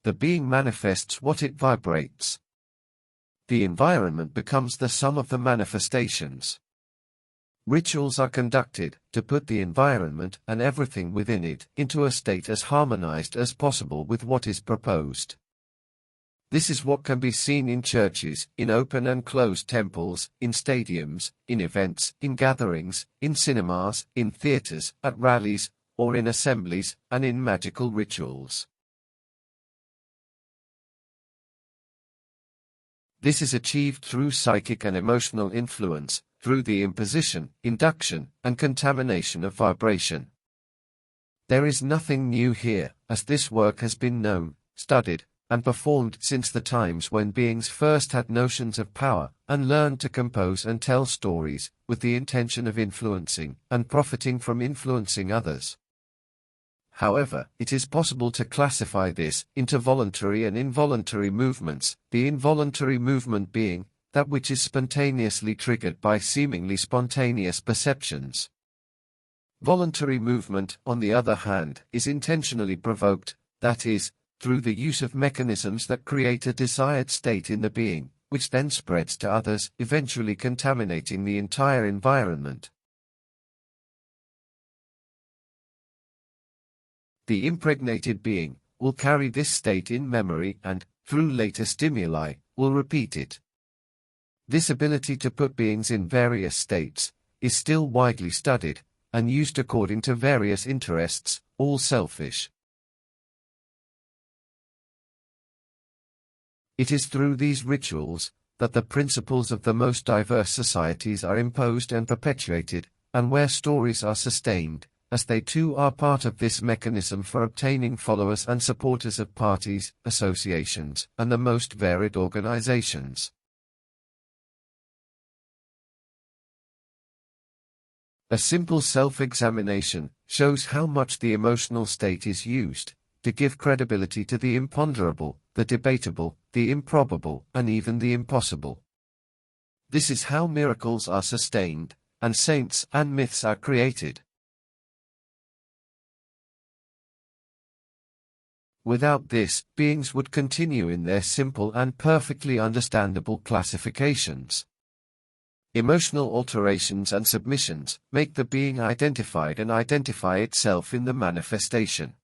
the being manifests what it vibrates. The environment becomes the sum of the manifestations. Rituals are conducted to put the environment and everything within it into a state as harmonized as possible with what is proposed. This is what can be seen in churches, in open and closed temples, in stadiums, in events, in gatherings, in cinemas, in theaters, at rallies, or in assemblies, and in magical rituals. This is achieved through psychic and emotional influence, through the imposition, induction, and contamination of vibration. There is nothing new here, as this work has been known, studied, and performed since the times when beings first had notions of power, and learned to compose and tell stories, with the intention of influencing, and profiting from influencing others. However, it is possible to classify this into voluntary and involuntary movements, the involuntary movement being that which is spontaneously triggered by seemingly spontaneous perceptions. Voluntary movement, on the other hand, is intentionally provoked, that is, through the use of mechanisms that create a desired state in the being, which then spreads to others, eventually contaminating the entire environment. The impregnated being will carry this state in memory and, through later stimuli, will repeat it. This ability to put beings in various states is still widely studied and used according to various interests, all selfish. It is through these rituals that the principles of the most diverse societies are imposed and perpetuated, and where stories are sustained, as they too are part of this mechanism for obtaining followers and supporters of parties, associations, and the most varied organizations. A simple self-examination shows how much the emotional state is used to give credibility to the imponderable, the debatable, the improbable, and even the impossible. This is how miracles are sustained, and saints and myths are created. Without this, beings would continue in their simple and perfectly understandable classifications. Emotional alterations and submissions make the being identified and identify itself in the manifestation.